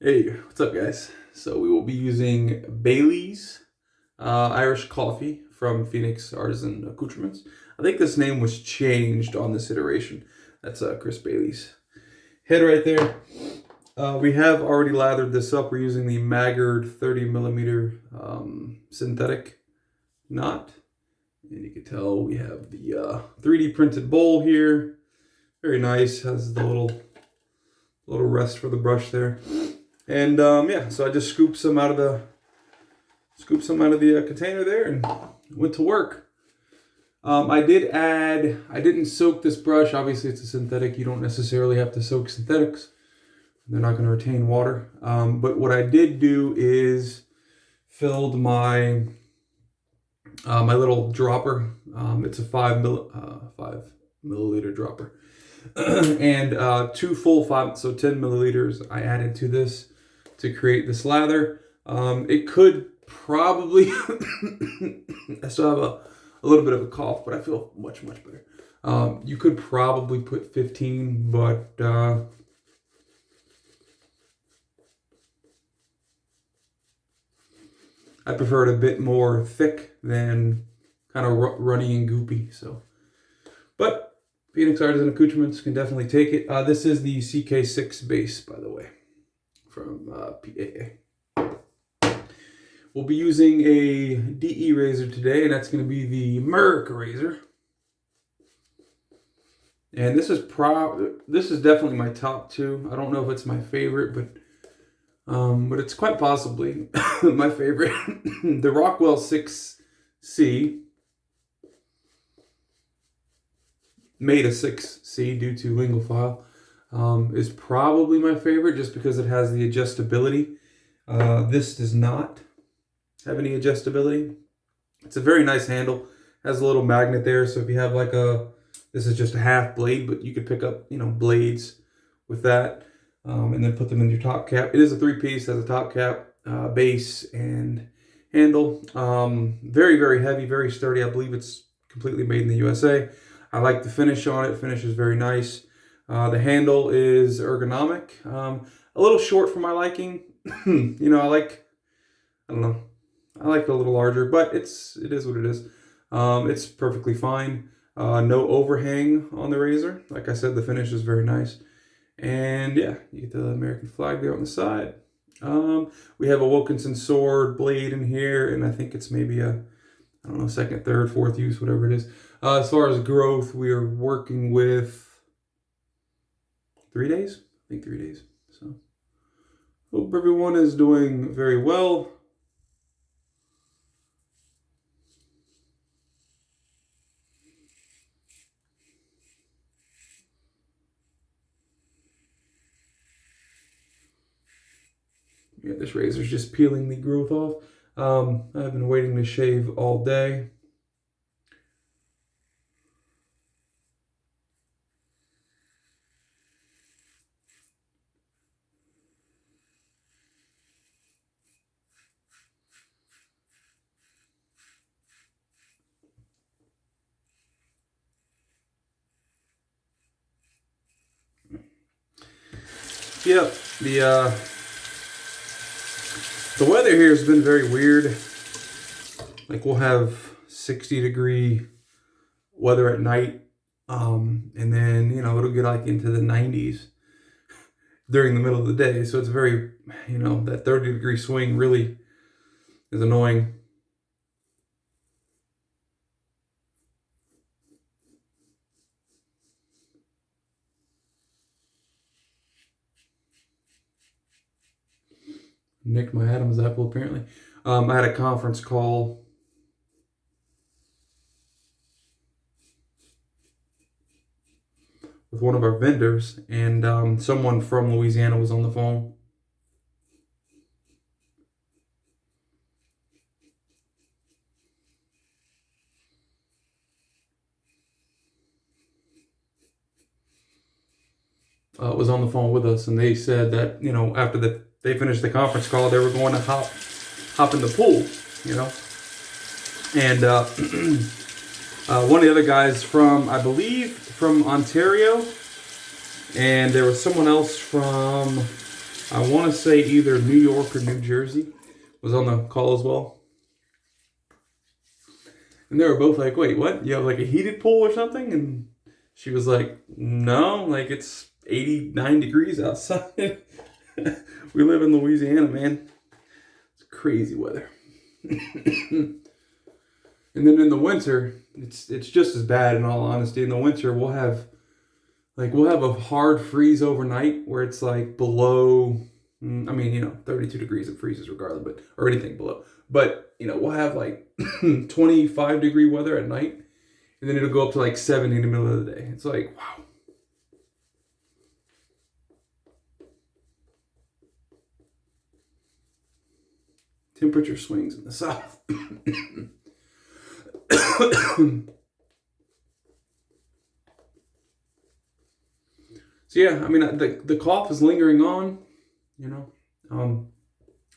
Hey, what's up, guys? So we will be using Bailey's Irish coffee from Phoenix Artisan Accoutrements. I think this name was changed on this iteration. That's Chris Bailey's head right there. We have already lathered this up. We're using the Maggard 30 millimeter synthetic knot. And you can tell we have the 3D printed bowl here. Very nice. Has the little rest for the brush there. And yeah, so I just scooped some out of the container there and went to work. I didn't soak this brush. Obviously, it's a synthetic. You don't necessarily have to soak synthetics. They're not going to retain water. But what I did do is filled my my little dropper. It's a 5 milliliter dropper. And 2 full 5, so 10 milliliters I added to this to create this lather. It could probably, I still have a little bit of a cough, but I feel much better. You could probably put 15, but I prefer it a bit more thick than kind of runny and goopy. So, but Phoenix Artisan Accoutrements can definitely take it. This is the CK6 base, by the way, from PAA. We'll be using a DE razor today, and that's going to be the Merica razor. And this is definitely my top two. I don't know if it's my favorite, but it's quite possibly my favorite. The Rockwell 6C. Made a 6C due to lingual file, is probably my favorite just because it has the adjustability. This does not have any adjustability. It's a very nice handle. Has a little magnet there, so if you have this is just a half blade, but you could pick up, blades with that, and then put them in your top cap. It is a 3-piece, has a top cap, base, and handle. Very heavy, very sturdy. I believe it's completely made in the USA. I like the finish on it. Finish is very nice. The handle is ergonomic. A little short for my liking. I like it a little larger, but it is what it is. It's perfectly fine. No overhang on the razor. Like I said, the finish is very nice. And yeah, you get the American flag there on the side. We have a Wilkinson sword blade in here, and I think it's maybe a, I don't know, second, third, fourth use, whatever it is. As far as growth, we are working with 3 days. I think 3 days. So, hope everyone is doing very well. Yeah, this razor's just peeling the growth off. I've been waiting to shave all day. Yep, the weather here has been very weird. Like, we'll have 60-degree weather at night, and then it'll get like into the 90s during the middle of the day. So it's very, that 30-degree swing really is annoying. Nicked my Adam's apple, apparently. I had a conference call with one of our vendors, and someone from Louisiana was on the phone. Was on the phone with us, and they said that after they finished the conference call, they were going to hop in the pool, and one of the other guys from, I believe, from Ontario, and there was someone else from I want to say either New York or New Jersey was on the call as well. And they were both like, wait, what? You have like a heated pool or something? And she was like, no, like it's 89 degrees outside. We live in Louisiana, man. It's crazy weather. And then in the winter, it's just as bad, in all honesty. In the winter, we'll have a hard freeze overnight where it's like below, 32 degrees it freezes regardless, or anything below. But, we'll have like 25-degree weather at night, and then it'll go up to like 70 in the middle of the day. It's like, wow. Temperature swings in the south. So yeah, the cough is lingering on,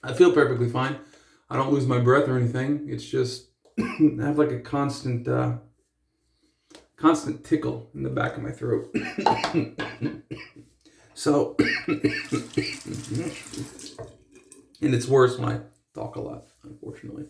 I feel perfectly fine. I don't lose my breath or anything. It's just, I have like a constant tickle in the back of my throat. So, and it's worse when I talk a lot, unfortunately.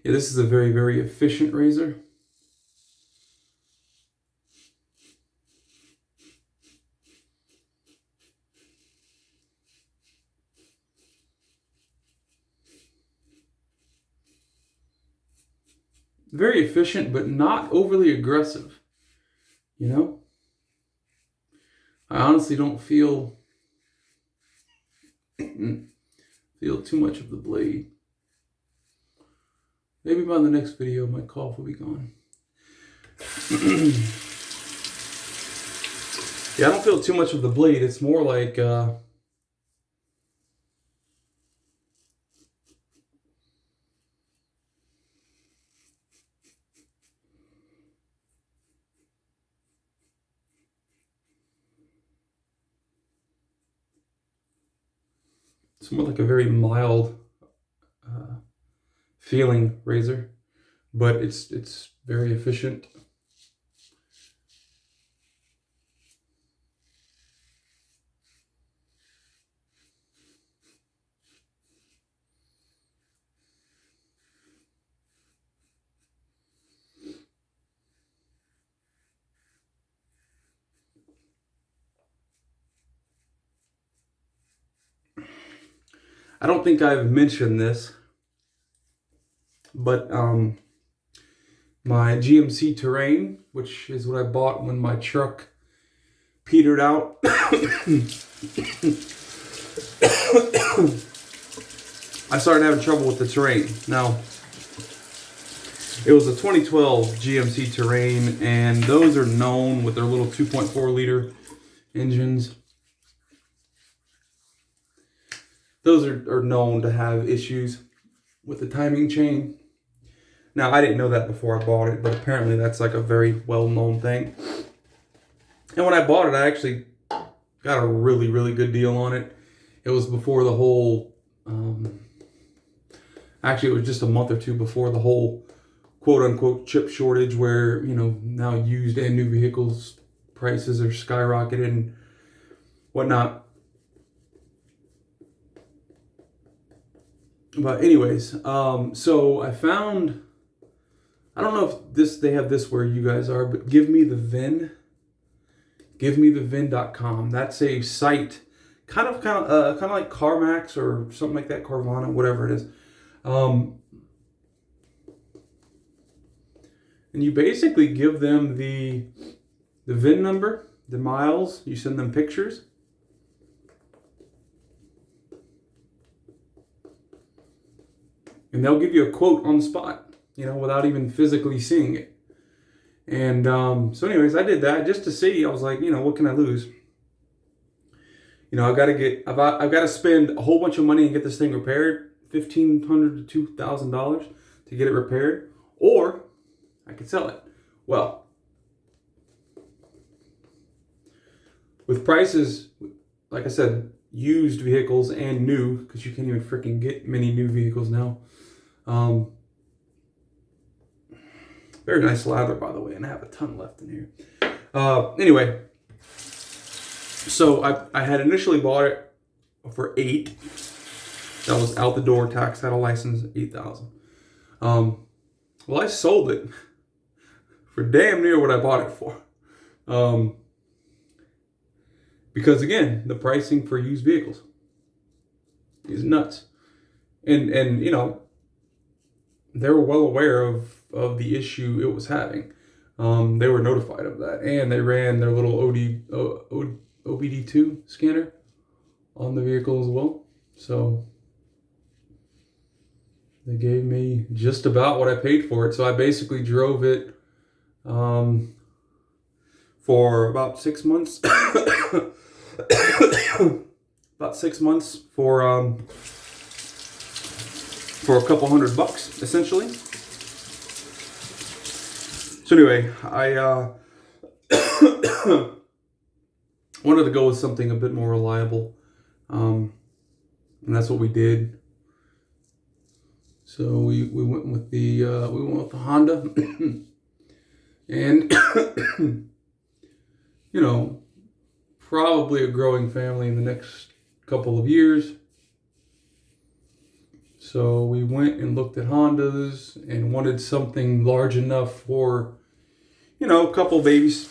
Yeah, this is a very, very efficient razor. Very efficient, but not overly aggressive. I honestly don't feel too much of the blade. Maybe by the next video, my cough will be gone. Yeah, I don't feel too much of the blade. It's more like, it's more like a very mild feeling razor, but it's very efficient. I don't think I've mentioned this, but my GMC Terrain, which is what I bought when my truck petered out. I started having trouble with the Terrain. Now, it was a 2012 GMC Terrain, and those are known with their little 2.4 liter engines. Those are known to have issues with the timing chain. Now, I didn't know that before I bought it, but apparently that's like a very well-known thing. And when I bought it, I actually got a really, really good deal on it. It was before the whole, actually it was just a month or two before the whole quote-unquote chip shortage where, now used and new vehicles prices are skyrocketed and whatnot. But anyways, so I found, I don't know if they have this where you guys are, but Give Me the VIN. GiveMeTheVIN.com. That's a site, kind of like CarMax or something like that, Carvana, whatever it is. And you basically give them the VIN number, the miles. You send them pictures. And they'll give you a quote on the spot, without even physically seeing it. And so anyways, I did that just to see. I was like, what can I lose? I've got to spend a whole bunch of money and get this thing repaired, $1,500 to $2,000 to get it repaired, or I could sell it. Well, with prices, like I said, used vehicles and new, because you can't even freaking get many new vehicles now. Very nice lather, by the way, and I have a ton left in here. Anyway, so I had initially bought it for $8,000. That was out the door, tax, title, license, $8,000. Well, I sold it for damn near what I bought it for. Because again, the pricing for used vehicles is nuts. And you know, they were well aware of the issue it was having. They were notified of that, and they ran their little OBD2 scanner on the vehicle as well. So they gave me just about what I paid for it. So I basically drove it for about 6 months. About 6 months for a couple $100, essentially. So anyway, I wanted to go with something a bit more reliable, and that's what we did. So we went with the Honda, and you know, probably a growing family in the next couple of years. So we went and looked at Hondas and wanted something large enough for, you know, a couple babies.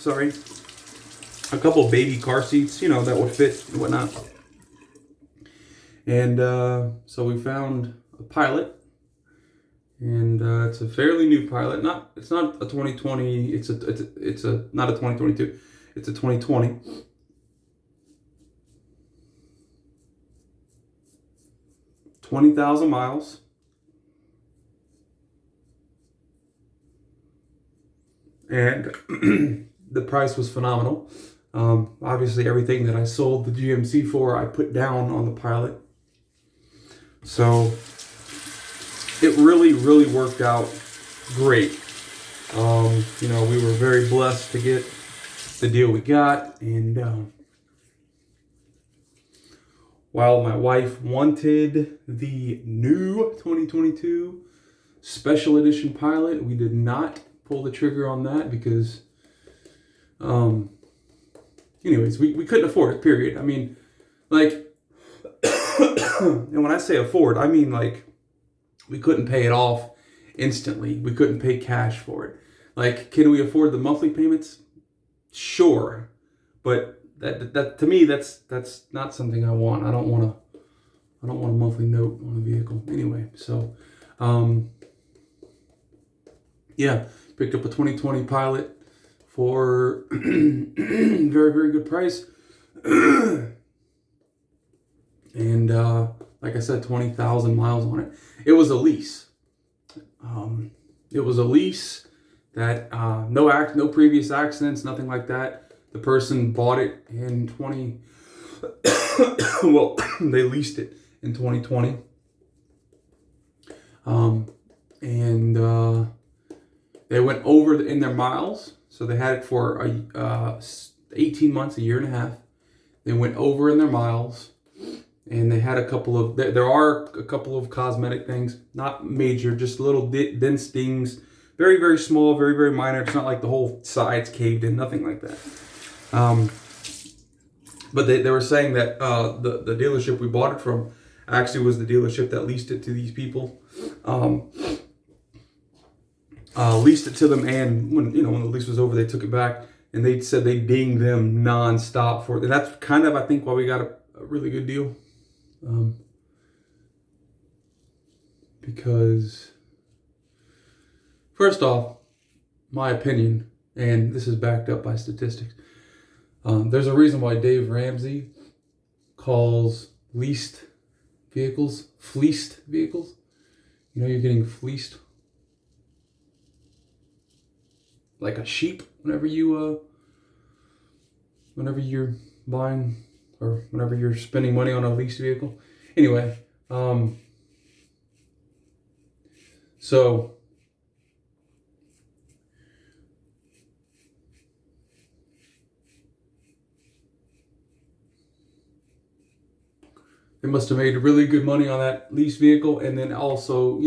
Sorry. A couple baby car seats, you know, that would fit and whatnot. And so we found a Pilot. And it's a fairly new Pilot. It's not a 2020. It's not a 2022. It's a 2020. $20,000 miles. And the price was phenomenal. Obviously, everything that I sold the GMC for, I put down on the Pilot. So it really, really worked out great. You know, we were very blessed to get the deal we got. And while my wife wanted the new 2022 Special Edition Pilot, we did not pull the trigger on that because, anyways, we couldn't afford it, period. I mean, like, and when I say afford, I mean, like, we couldn't pay it off instantly. We couldn't pay cash for it. Like, can we afford the monthly payments? Sure. But that to me, that's not something I want. I don't want a monthly note on a vehicle. Anyway, so yeah, picked up a 2020 Pilot for very, very good price. And like I said, 20,000 miles on it. It was a lease. It was a lease that no previous accidents, nothing like that. The person bought it in well, they leased it in 2020. And they went over in their miles. So they had it for 18 months, a year and a half. They went over in their miles. And they had there are a couple of cosmetic things, not major, just little dent stings, very, very small, very, very minor. It's not like the whole sides caved in, nothing like that. But they were saying that the dealership we bought it from actually was the dealership that leased it to these people. Leased it to them, and when the lease was over, they took it back, and they said they dinged them nonstop for it. And that's kind of, I think, why we got a really good deal. Because first off, my opinion, and this is backed up by statistics, there's a reason why Dave Ramsey calls leased vehicles fleeced vehicles. You know, you're getting fleeced like a sheep whenever you're buying or whenever you're spending money on a leased vehicle. Anyway, so they must have made really good money on that lease vehicle, and then also,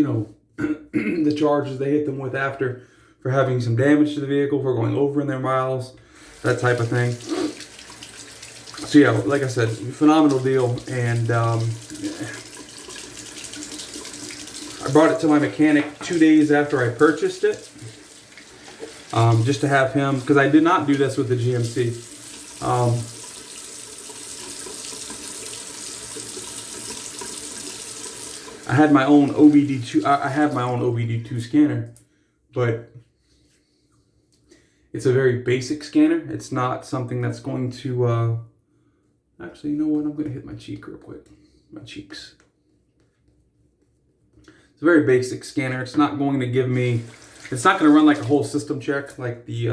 the charges they hit them with after for having some damage to the vehicle, for going over in their miles, that type of thing. So yeah, like I said, phenomenal deal. And I brought it to my mechanic 2 days after I purchased it, just to have him, because I did not do this with the GMC. I had my own OBD2. I have my own OBD2 scanner, but it's a very basic scanner. It's not something that's going to. Actually, you know what? I'm going to hit my cheek real quick. My cheeks. It's a very basic scanner. It's not going to give me. It's not going to run like a whole system check like the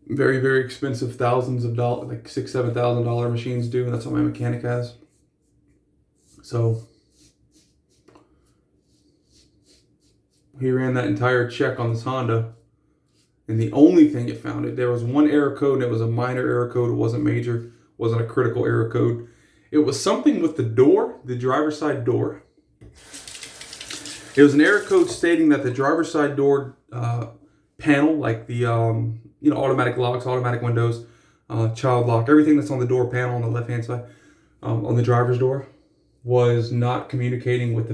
very, very expensive thousands of dollars, like $6,000-7,000 machines do. That's what my mechanic has. So he ran that entire check on this Honda, and the only thing it found, there was one error code, and it was a minor error code. It wasn't major, wasn't a critical error code. It was something with the door, the driver's side door. It was an error code stating that the driver's side door panel, like the automatic locks, automatic windows, child lock, everything that's on the door panel on the left hand side, on the driver's door, was not communicating with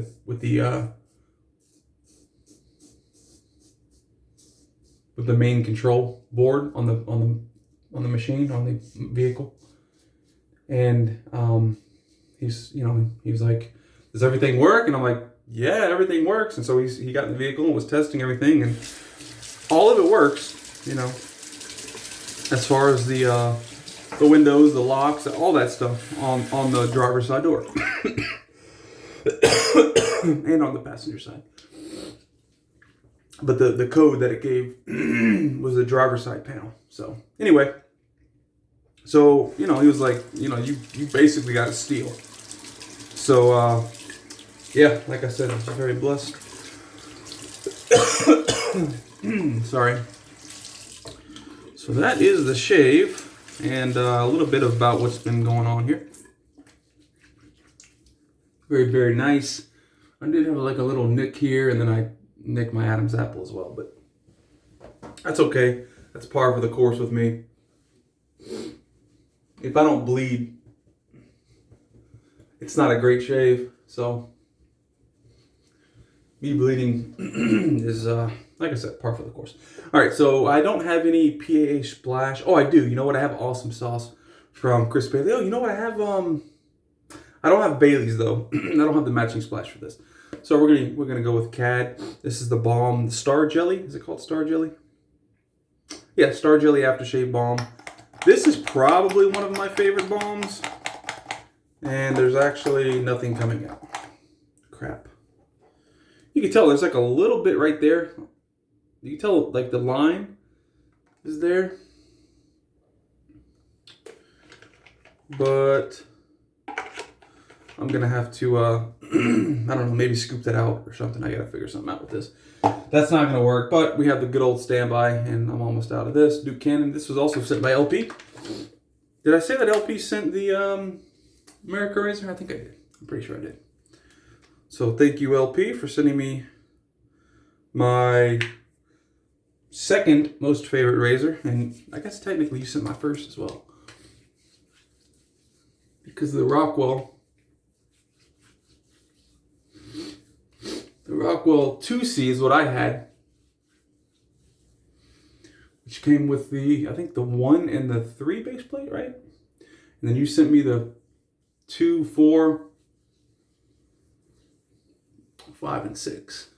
the main control board on the machine, on the vehicle. And he was like, "Does everything work?" And I'm like, "Yeah, everything works." And so he got in the vehicle and was testing everything, and all of it works, as far as the windows, the locks, all that stuff on the driver's side door and on the passenger side. But the code that it gave was the driver's side panel. So anyway, so he was like, you basically got a steal. So yeah, like I said, I'm very blessed. Sorry. So that is the shave, and a little bit about what's been going on here. Very, very nice. I did have like a little nick here, and then I nicked my Adam's apple as well, but that's okay. That's par for the course with me. If I don't bleed, it's not a great shave. So me bleeding is, like I said, par for the course. All right, so I don't have any PAA splash. Oh, I do. You know what? I have awesome sauce from Chris Bailey. Oh, you know what? I have I don't have Bailey's though. I don't have the matching splash for this. So we're gonna go with CAD. This is the balm, the Star Jelly. Is it called Star Jelly? Yeah, Star Jelly aftershave balm. This is probably one of my favorite balms, and there's actually nothing coming out. Crap. You can tell there's like a little bit right there. You can tell like the line is there, but I'm gonna have to, I don't know, maybe scoop that out or something. I gotta figure something out with this. That's not gonna work, but we have the good old standby, and I'm almost out of this. Duke Cannon. This was also sent by LP. Did I say that LP sent the Merica razor? I think I did. I'm pretty sure I did. So thank you, LP, for sending me my second most favorite razor, and I guess technically you sent my first as well, because the Rockwell 2C is what I had, which came with I think the 1 and the 3 base plate, right? And then you sent me the 2, 4, 5, and 6.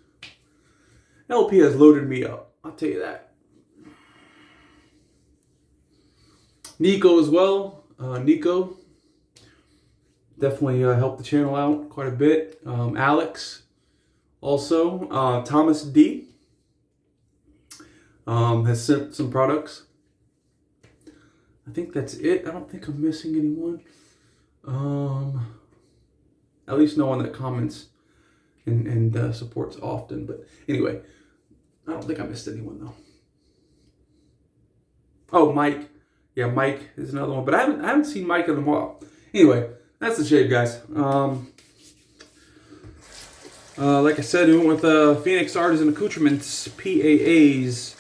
LP has loaded me up, I'll tell you that. Nico as well. Nico definitely helped the channel out quite a bit. Alex also. Thomas D has sent some products. I think that's it. I don't think I'm missing anyone. At least no one that comments and supports often. But anyway, I don't think I missed anyone though. Oh, Mike. Yeah, Mike is another one. But I haven't seen Mike in a while. Anyway, that's the shave, guys. Like I said, we went with Phoenix Artisan Accoutrements, PAA's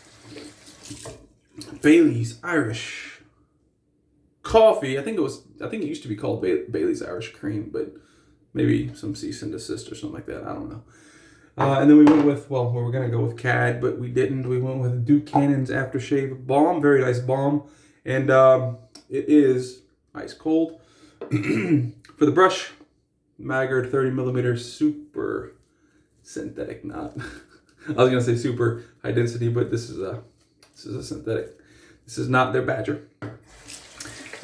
Bailey's Irish Coffee. I think it used to be called Bailey's Irish Cream, but maybe some cease and desist or something like that. I don't know. And then we went with, well, we were going to go with CAD, but we didn't. We went with Duke Cannon's Aftershave Balm. Very nice balm. And it is ice cold. For the brush, Maggard 30 millimeter super synthetic knot. I was gonna say super high density, but this is a synthetic. This is not their Badger.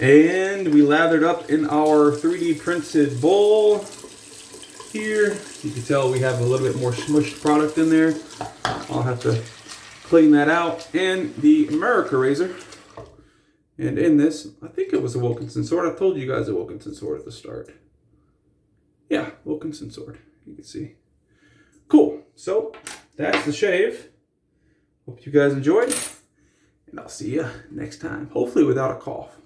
And we lathered up in our 3D printed bowl here. You can tell we have a little bit more smushed product in there. I'll have to clean that out. And the Merica razor. And in this, I think it was a Wilkinson sword. I told you guys a Wilkinson sword at the start. Yeah, Wilkinson sword. You can see. Cool. So, that's the shave. Hope you guys enjoyed. And I'll see you next time. Hopefully without a cough.